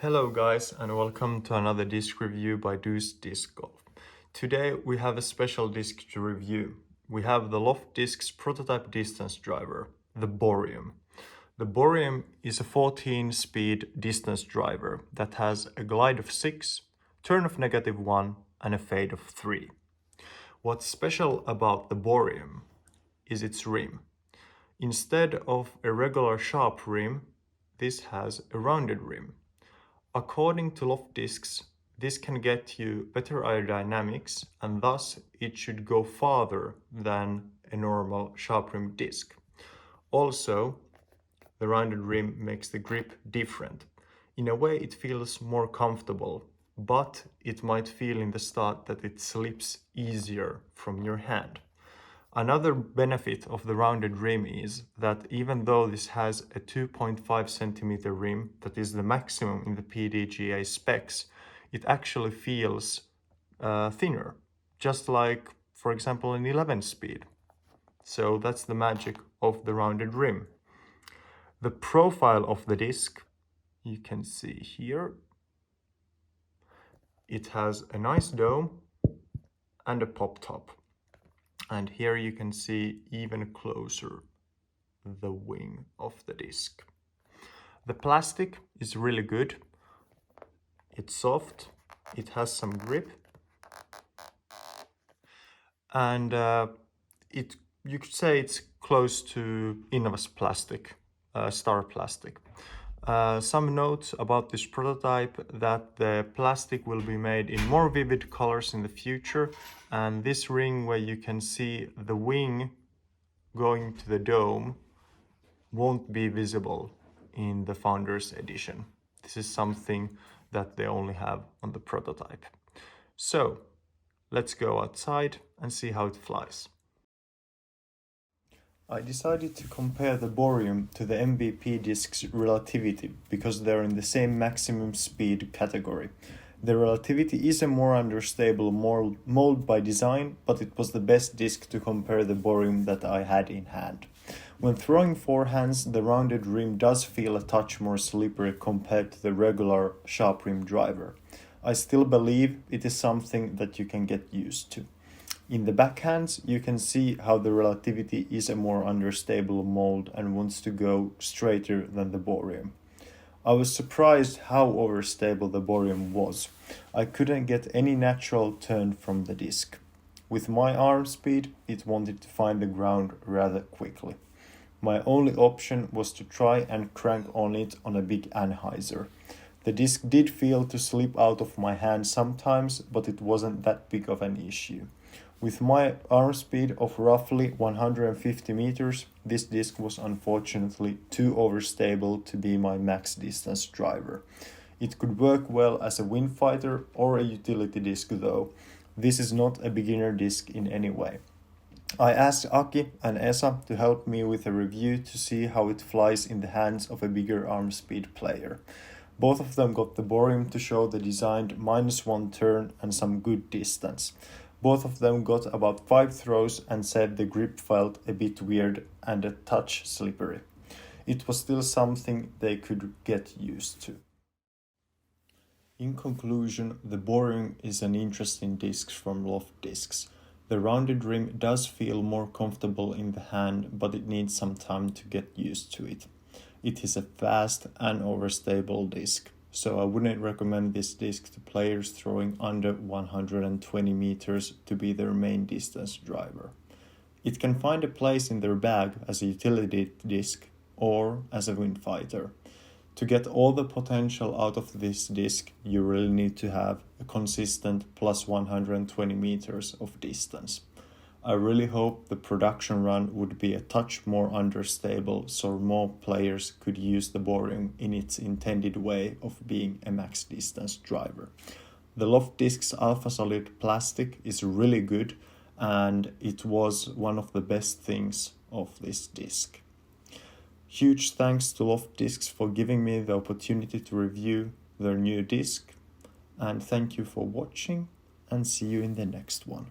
Hello guys and welcome to another disc review by Deuzdiscgolf. Today we have a special disc to review. We have the Loft Discs prototype distance driver, the Bohrium. The Bohrium is a 14-speed distance driver that has a glide of 6, turn of -1 and a fade of 3. What's special about the Bohrium is its rim. Instead of a regular sharp rim, this has a rounded rim. According to Loft Discs, this can get you better aerodynamics and thus it should go farther than a normal sharp rim disc. Also, the rounded rim makes the grip different. In a way it feels more comfortable, but it might feel in the start that it slips easier from your hand. Another benefit of the rounded rim is that even though this has a 2.5 centimeter rim, that is the maximum in the PDGA specs, it actually feels thinner, just like, for example, an 11 speed. So that's the magic of the rounded rim. The profile of the disc, you can see here. It has a nice dome and a pop top. And here you can see even closer the wing of the disc. The plastic is really good. It's soft, it has some grip, and you could say it's close to Innova's plastic, Star plastic. Some notes about this prototype: that the plastic will be made in more vivid colors in the future, and this ring where you can see the wing going to the dome won't be visible in the Founders Edition. This is something that they only have on the prototype. So let's go outside and see how it flies. I decided to compare the Bohrium to the MVP disc's relativity because they're in the same maximum speed category. The relativity is a more understable mold by design, but it was the best disc to compare the Bohrium that I had in hand. When throwing forehands, the rounded rim does feel a touch more slippery compared to the regular sharp rim driver. I still believe it is something that you can get used to. In the backhands, you can see how the relativity is a more understable mold and wants to go straighter than the Bohrium. I was surprised how overstable the Bohrium was. I couldn't get any natural turn from the disc. With my arm speed, it wanted to find the ground rather quickly. My only option was to try and crank on it on a big anhyzer. The disc did feel to slip out of my hand sometimes, but it wasn't that big of an issue. With my arm speed of roughly 150 meters, this disc was unfortunately too overstable to be my max distance driver. It could work well as a wind fighter or a utility disc though. This is not a beginner disc in any way. I asked Aki and Esa to help me with a review to see how it flies in the hands of a bigger arm speed player. Both of them got the Bohrium to show the designed -1 turn and some good distance. Both of them got about 5 throws and said the grip felt a bit weird and a touch slippery. It was still something they could get used to. In conclusion, the Bohrium is an interesting disc from Loft Discs. The rounded rim does feel more comfortable in the hand, but it needs some time to get used to it. It is a fast and overstable disc, so I wouldn't recommend this disc to players throwing under 120 meters to be their main distance driver. It can find a place in their bag as a utility disc or as a wind fighter. To get all the potential out of this disc, you really need to have a consistent plus 120 meters of distance. I really hope the production run would be a touch more understable so more players could use the Bohrium in its intended way of being a max distance driver. The Loft Discs Alpha Solid plastic is really good and it was one of the best things of this disc. Huge thanks to Loft Discs for giving me the opportunity to review their new disc, and thank you for watching and see you in the next one.